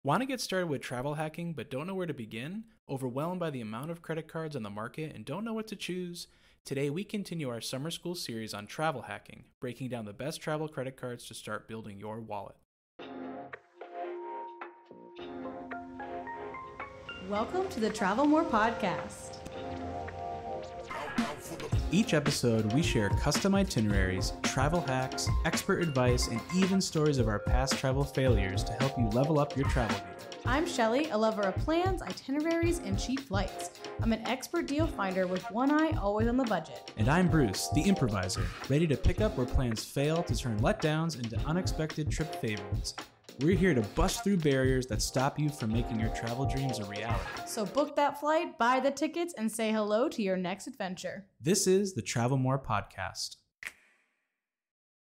Want to get started with travel hacking but don't know where to begin? Overwhelmed by the amount of credit cards on the market and don't know what to choose? Today we continue our summer school series on travel hacking, breaking down the best travel credit cards to start building your wallet. Welcome to the Travel More podcast. Each episode, we share custom itineraries, travel hacks, expert advice, and even stories of our past travel failures to help you level up your travel game. I'm Shelly, a lover of plans, itineraries, and cheap flights. I'm an expert deal finder with one eye always on the budget. And I'm Bruce, the improviser, ready to pick up where plans fail to turn letdowns into unexpected trip favorites. We're here to bust through barriers that stop you from making your travel dreams a reality. So book that flight, buy the tickets, and say hello to your next adventure. This is the Travel More Podcast.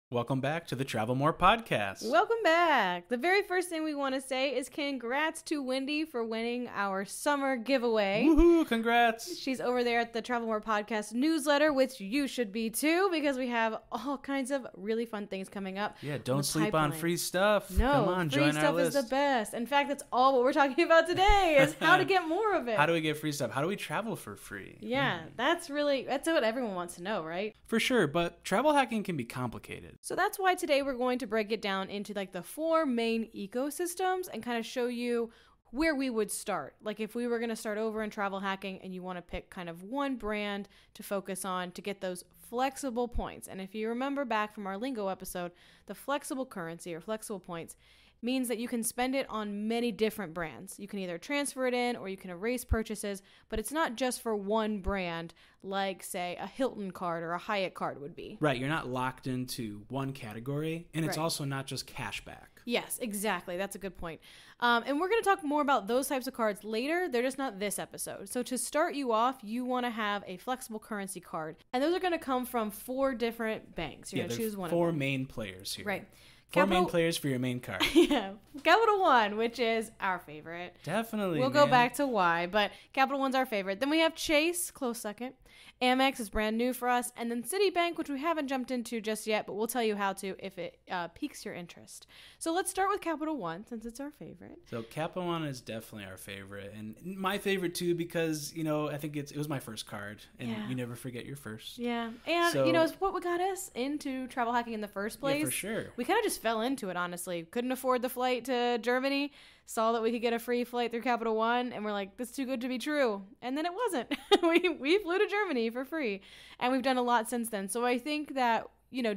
Welcome back to the Travel More Podcast. Welcome back. The very first thing we want to say is congrats to Wendy for winning our summer giveaway. Woohoo, congrats. She's over there at the Travel More Podcast newsletter, which you should be too, because we have all kinds of really fun things coming up. Yeah, don't sleep on free stuff. No, come on, free join stuff our list. is the best. In fact, that's all what we're talking about today is how to get more of it. How do we get free stuff? How do we travel for free? Yeah, that's what everyone wants to know, right? For sure, but travel hacking can be complicated. So that's why today we're going to break it down into like the four main ecosystems and kind of show you where we would start. Like if we were going to start over in travel hacking and you want to pick kind of one brand to focus on to get those flexible points. And if you remember back from our lingo episode, the flexible currency or flexible points means that you can spend it on many different brands. You can either transfer it in or you can erase purchases, but it's not just for one brand like, say, a Hilton card or a Hyatt card would be. Right, you're not locked into one category, and it's Right. also not just cash back. Yes, exactly. That's a good point. And we're going to talk more about those types of cards later. They're just not this episode. So to start you off, you want to have a flexible currency card. And those are going to come from four different banks. You're going to choose one of them. Four main players here. Right. Four main players for your main card. Yeah. Capital One, which is our favorite. Definitely. We'll go back to why, but Capital One's our favorite. Then we have Chase, close second. Amex is brand new for us. And then Citibank, which we haven't jumped into just yet, but we'll tell you how to if it piques your interest. So let's start with Capital One, since it's our favorite. So Capital One is definitely our favorite. And my favorite, too, because, I think it was my first card. And you never forget your first. Yeah. And, it's what got us into travel hacking in the first place. Yeah, for sure. We kind of just fell into it, honestly. Couldn't afford the flight to Germany. Saw that we could get a free flight through Capital One, and we're like, this is too good to be true. And then it wasn't. we flew to Germany for free, and we've done a lot since then. So I think that,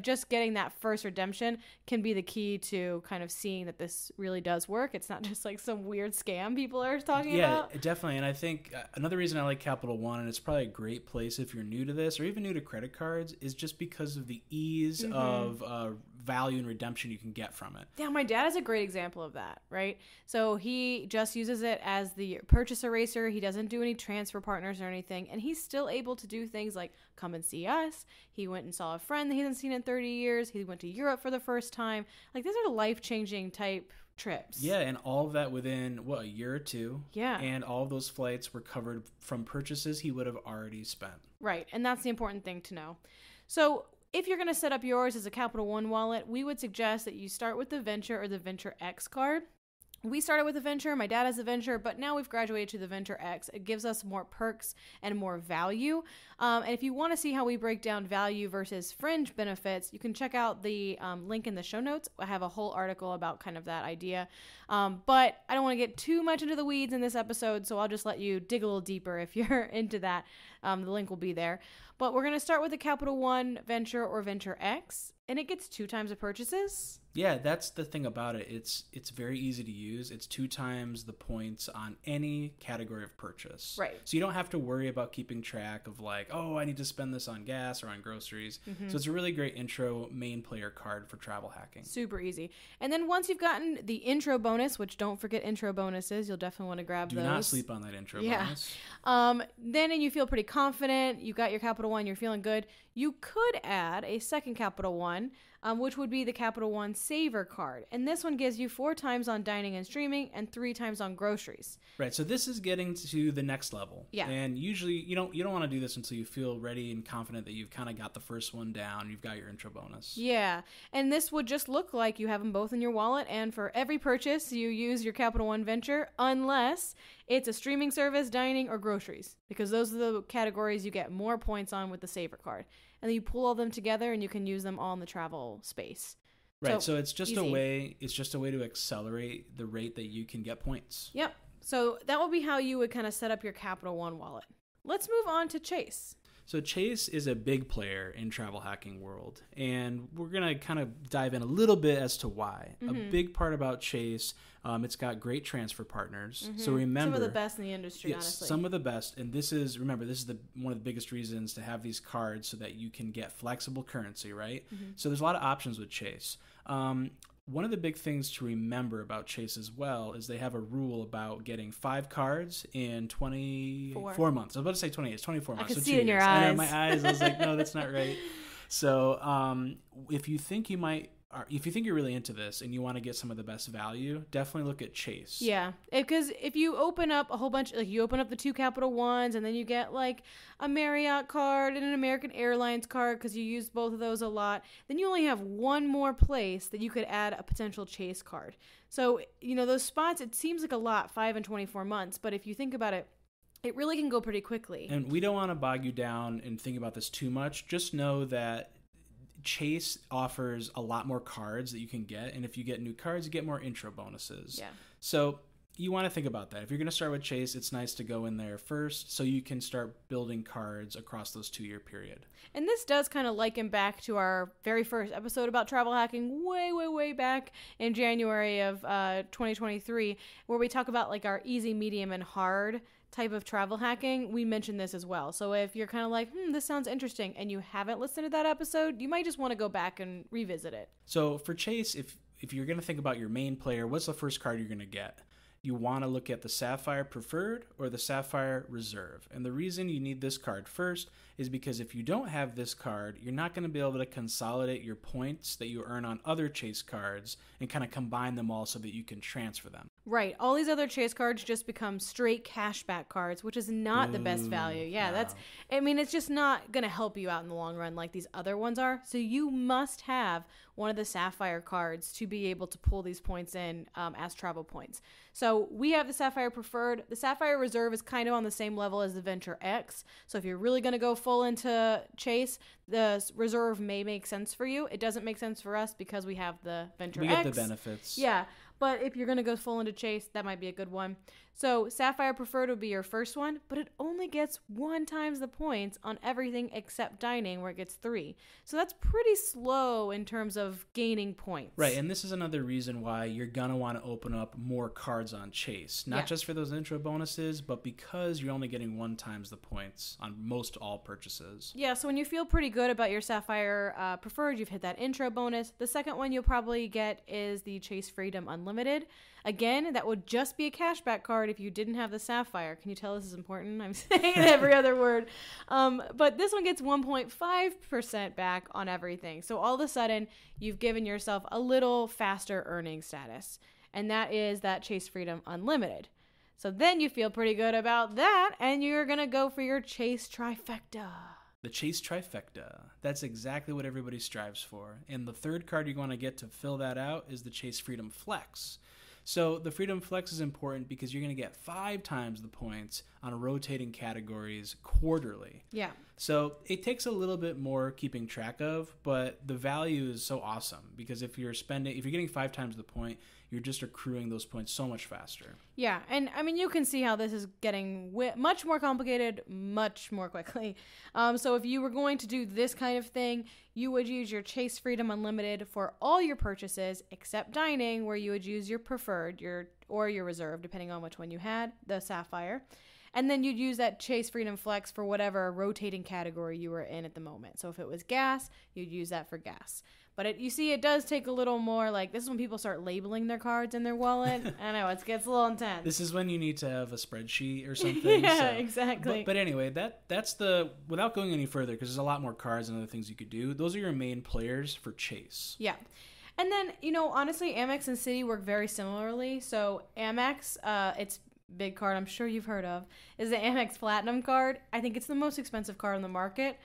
just getting that first redemption can be the key to kind of seeing that this really does work. It's not just like some weird scam people are talking about. Yeah, definitely. And I think another reason I like Capital One, and it's probably a great place if you're new to this or even new to credit cards, is just because of the ease of value and redemption you can get from it. Yeah, my dad is a great example of that, right? So he just uses it as the purchase eraser. He doesn't do any transfer partners or anything, and he's still able to do things like come and see us. He went and saw a friend that he hasn't seen in 30 years. He went to Europe for the first time. Like, these are life-changing type trips. Yeah, and all of that within, a year or two? Yeah. And all of those flights were covered from purchases he would have already spent. Right, and that's the important thing to know. So if you're going to set up yours as a Capital One wallet, we would suggest that you start with the Venture or the Venture X card. We started with the Venture. My dad has the Venture, but now we've graduated to the Venture X. It gives us more perks and more value. And if you want to see how we break down value versus fringe benefits, you can check out the link in the show notes. I have a whole article about kind of that idea. But I don't want to get too much into the weeds in this episode, so I'll just let you dig a little deeper if you're into that. The link will be there. But we're going to start with the Capital One Venture or Venture X, and it gets 2 times the purchases. Yeah, that's the thing about it. It's very easy to use. It's 2 times the points on any category of purchase. Right. So you don't have to worry about keeping track of like, oh, I need to spend this on gas or on groceries. So it's a really great intro main player card for travel hacking. Super easy. And then once you've gotten the intro bonus, which don't forget intro bonuses, you'll definitely want to grab those. Do not sleep on that intro bonus. Then you feel pretty confident. You got your Capital One. You're feeling good. You could add a second Capital One which would be the Capital One Saver card. And this one gives you 4 times on dining and streaming and 3 times on groceries. Right. So this is getting to the next level. Yeah. And usually you don't want to do this until you feel ready and confident that you've kind of got the first one down. You've got your intro bonus. Yeah. And this would just look like you have them both in your wallet. And for every purchase, you use your Capital One Venture unless it's a streaming service, dining, or groceries, because those are the categories you get more points on with the Saver card. And then you pull all them together and you can use them all in the travel space. Right. So it's just easy. it's just a way to accelerate the rate that you can get points. Yep. So that would be how you would kind of set up your Capital One wallet. Let's move on to Chase. So Chase is a big player in travel hacking world, and we're going to kind of dive in a little bit as to why. A big part about Chase, it's got great transfer partners. So remember, some of the best in the industry, yes, honestly. some of the best, and this is one of the biggest reasons to have these cards so that you can get flexible currency, right? So there's a lot of options with Chase. One of the big things to remember about Chase as well is they have a rule about getting 5 cards in 24 months. I was about to say 28. It's 24 months. I could so see 2 it in years. your I know, eyes. my eyes. I was like, no, that's not right. So if you think you're really into this and you want to get some of the best value, definitely look at Chase. Yeah, because if you open up a whole bunch, like you open up the 2 Capital Ones and then you get like a Marriott card and an American Airlines card because you use both of those a lot, then you only have one more place that you could add a potential Chase card. So, those spots, it seems like a lot, 5 and 24 months, but if you think about it, it really can go pretty quickly. And we don't want to bog you down and think about this too much. Just know that Chase offers a lot more cards that you can get, and if you get new cards, you get more intro bonuses. Yeah. So you want to think about that. If you're going to start with Chase, it's nice to go in there first so you can start building cards across those 2-year period. And this does kind of liken back to our very first episode about travel hacking way, way, way back in January of 2023, where we talk about like our easy, medium, and hard type of travel hacking. We mentioned this as well. So if you're kind of like, this sounds interesting, and you haven't listened to that episode, you might just want to go back and revisit it. So for Chase, if you're going to think about your main player, what's the first card you're going to get? You want to look at the Sapphire Preferred or the Sapphire Reserve. And the reason you need this card first is because if you don't have this card, you're not going to be able to consolidate your points that you earn on other Chase cards and kind of combine them all so that you can transfer them. Right. All these other Chase cards just become straight cashback cards, which is not the best value. Yeah, no. It's just not going to help you out in the long run like these other ones are. So you must have one of the Sapphire cards to be able to pull these points in as travel points. So we have the Sapphire Preferred. The Sapphire Reserve is kind of on the same level as the Venture X. So if you're really going to go full into Chase, the Reserve may make sense for you. It doesn't make sense for us because we have the Venture X. We get the benefits. Yeah. But if you're going to go full into Chase, that might be a good one. So Sapphire Preferred would be your first one, but it only gets 1 times the points on everything except dining, where it gets 3. So that's pretty slow in terms of gaining points. Right, and this is another reason why you're going to want to open up more cards on Chase. Not just for those intro bonuses, but because you're only getting 1 times the points on most all purchases. Yeah, so when you feel pretty good about your Sapphire Preferred, you've hit that intro bonus. The second one you'll probably get is the Chase Freedom Unlimited. Again, that would just be a cashback card if you didn't have the Sapphire. Can you tell this is important? I'm saying every other word. But this one gets 1.5% back on everything. So all of a sudden, you've given yourself a little faster earning status. And that is that Chase Freedom Unlimited. So then you feel pretty good about that, and you're going to go for your Chase Trifecta. The Chase Trifecta. That's exactly what everybody strives for. And the third card you want to get to fill that out is the Chase Freedom Flex. So the Freedom Flex is important because you're going to get 5 times the points on rotating categories quarterly. Yeah. So it takes a little bit more keeping track of, but the value is so awesome because if you're getting 5 times the point, you're just accruing those points so much faster. Yeah, and I mean, you can see how this is getting much more complicated much more quickly. So if you were going to do this kind of thing, you would use your Chase Freedom Unlimited for all your purchases except dining, where you would use your Preferred or your Reserve, depending on which one you had, the Sapphire. And then you'd use that Chase Freedom Flex for whatever rotating category you were in at the moment. So if it was gas, you'd use that for gas. But you see, it does take a little more, like, this is when people start labeling their cards in their wallet. I know, it gets a little intense. This is when you need to have a spreadsheet or something. Yeah, so. exactly. But anyway, that's without going any further, because there's a lot more cards and other things you could do, those are your main players for Chase. Yeah. And then, honestly, Amex and Citi work very similarly. So Amex, it's big card I'm sure you've heard of, is the Amex Platinum card. I think it's the most expensive card on the market.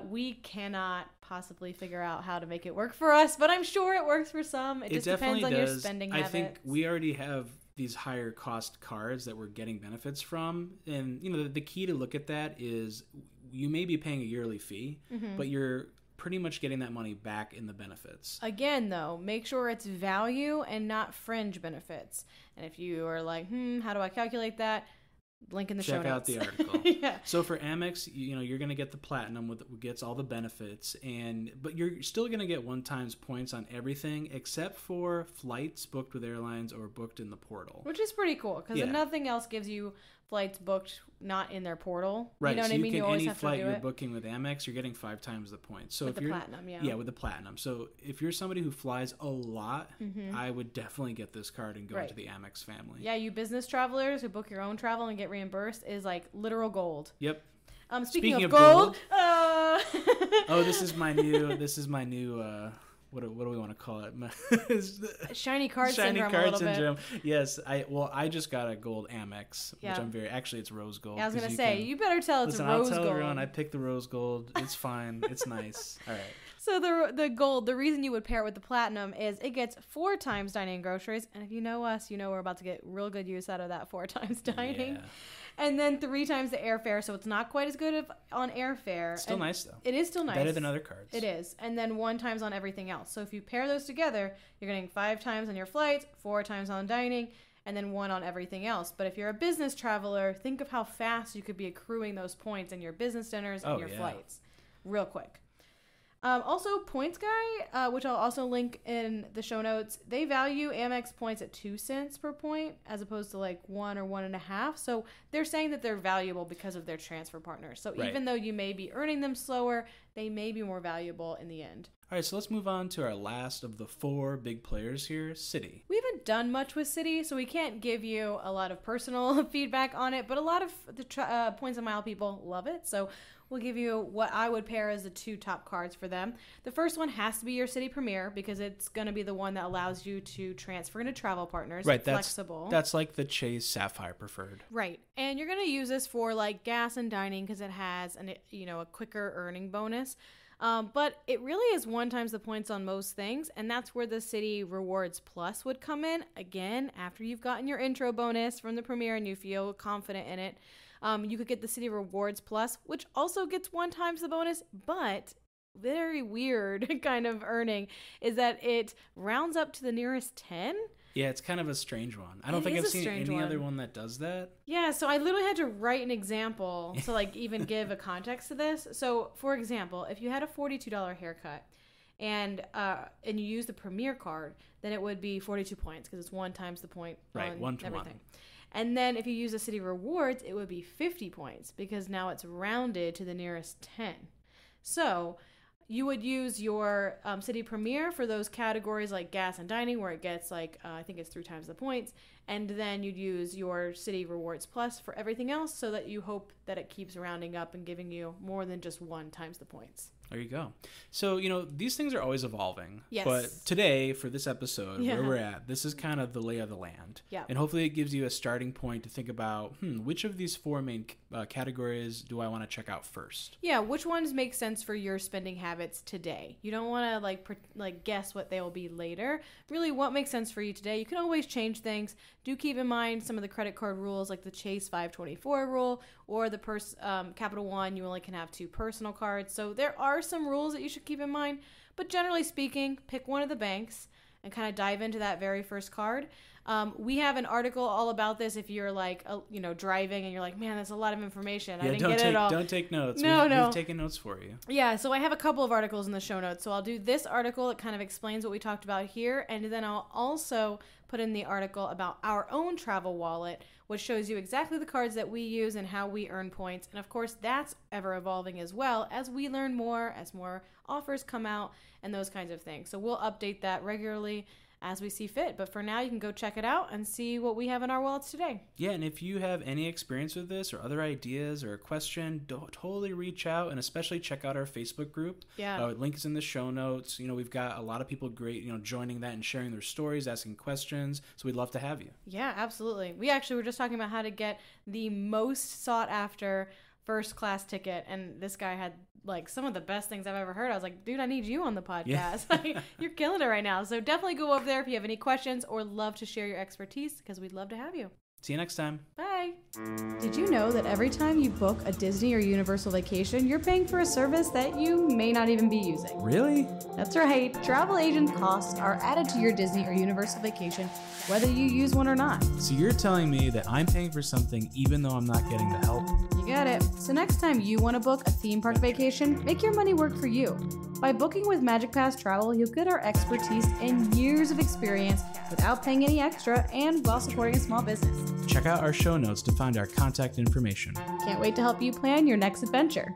We cannot possibly figure out how to make it work for us, but I'm sure it works for some. It just depends on your spending habits. I think we already have these higher cost cards that we're getting benefits from. And, the key to look at that is you may be paying a yearly fee, but you're pretty much getting that money back in the benefits. Again, though, make sure it's value and not fringe benefits. And if you are like, how do I calculate that? Link in the show notes. Check out the article. Yeah. So for Amex, you're going to get the platinum, which gets all the benefits, but you're still going to get 1x points on everything except for flights booked with airlines or booked in the portal. Which is pretty cool, because nothing else gives you flights booked not in their portal. Right. You know what I mean? You always any have flight to do you're it. booking with Amex, you're getting 5x the points. So with if the you're platinum, yeah. with the platinum. So if you're somebody who flies a lot, I would definitely get this card and go into the Amex family. Yeah, you business travelers who book your own travel and get reimbursed is like literal gold. Yep. Speaking of gold, oh, this is my new what do we want to call it? Shiny card Shiny syndrome. card a little syndrome. bit. Yes, I just got a gold Amex, which I'm actually it's rose gold. Yeah, I was gonna say you better tell it's rose gold. I'll tell everyone I picked the rose gold. It's fine. It's nice. All right. So the gold, the reason you would pair it with the platinum is it gets 4x dining and groceries, and if you know us, you know we're about to get real good use out of that 4x dining. Yeah. And then 3x the airfare, so it's not quite as good on airfare. Still nice, though. It is still nice. Better than other cards. It is. And then 1x on everything else. So if you pair those together, you're getting 5x on your flights, 4x on dining, and then 1 on everything else. But if you're a business traveler, think of how fast you could be accruing those points in your business dinners and your flights. Real quick. Also, Points Guy, which I'll also link in the show notes, they value Amex points at 2 cents per point as opposed to like 1 or 1.5. So they're saying that they're valuable because of their transfer partners. So even though you may be earning them slower, they may be more valuable in the end. All right, so let's move on to our last of the 4 big players here, Citi. We haven't done much with Citi, so we can't give you a lot of personal feedback on it, but a lot of the Points a Mile people love it. So we'll give you what I would pair as the 2 top cards for them. The first one has to be your Citi Premier because it's going to be the one that allows you to transfer into travel partners. Right, flexible. That's like the Chase Sapphire Preferred. Right, and you're going to use this for like gas and dining because it has a quicker earning bonus. But it really is 1x the points on most things, and that's where the Citi Rewards Plus would come in. Again, after you've gotten your intro bonus from the Premier and you feel confident in it, you could get the Citi Rewards Plus, which also gets 1x the bonus, but very weird kind of earning is that it rounds up to the nearest 10. Yeah, it's kind of a strange one. I don't think I've seen any other one that does that. Yeah, so I literally had to write an example to like even give a context to this. So, for example, if you had a $42 haircut and you use the Premier card, then it would be 42 points because it's 1x the point on 1 to everything. 1. And then if you use the Citi Rewards, it would be 50 points because now it's rounded to the nearest 10. So you would use your Citi Premier for those categories like gas and dining where it gets like, I think it's 3x the points. And then you'd use your Citi Rewards Plus for everything else so that you hope that it keeps rounding up and giving you more than just 1x the points. There you go. So, these things are always evolving. Yes. But today, for this episode, where we're at, this is kind of the lay of the land. Yeah. And hopefully it gives you a starting point to think about, which of these 4 main categories do I want to check out first? Yeah, which ones make sense for your spending habits today? You don't want to guess what they will be later. Really, what makes sense for you today? You can always change things. Do keep in mind some of the credit card rules like the Chase 524 rule or the Capital One, you only can have 2 personal cards. So there are some rules that you should keep in mind, but generally speaking, pick one of the banks and kind of dive into that very first card. We have an article all about this if you're like, driving and you're like, man, that's a lot of information. I didn't get it all. Don't take notes. No. We've taken notes for you. Yeah, so I have a couple of articles in the show notes. So I'll do this article. It kind of explains what we talked about here. And then I'll also put in the article about our own travel wallet, which shows you exactly the cards that we use and how we earn points. And of course, that's ever evolving as well as we learn more, as more offers come out, and those kinds of things. So we'll update that regularly as we see fit. But for now, you can go check it out and see what we have in our wallets today. Yeah, and if you have any experience with this or other ideas or a question, totally reach out, and especially check out our Facebook group. Yeah. Link is in the show notes. We've got a lot of people great, joining that and sharing their stories, asking questions. So we'd love to have you. Yeah, absolutely. We actually were just talking about how to get the most sought after first class ticket, and this guy had like some of the best things I've ever heard. I was like, dude, I need you on the podcast. Yeah. You're killing it right now. So definitely go over there if you have any questions or love to share your expertise, because we'd love to have you. See you next time. Bye. Did you know that every time you book a Disney or Universal vacation, you're paying for a service that you may not even be using? Really? That's right. Travel agent costs are added to your Disney or Universal vacation, whether you use one or not. So you're telling me that I'm paying for something even though I'm not getting the help? You got it. So next time you want to book a theme park vacation, make your money work for you. By booking with Magic Pass Travel, you'll get our expertise and years of experience without paying any extra and while supporting a small business. Check out our show notes to find our contact information. Can't wait to help you plan your next adventure.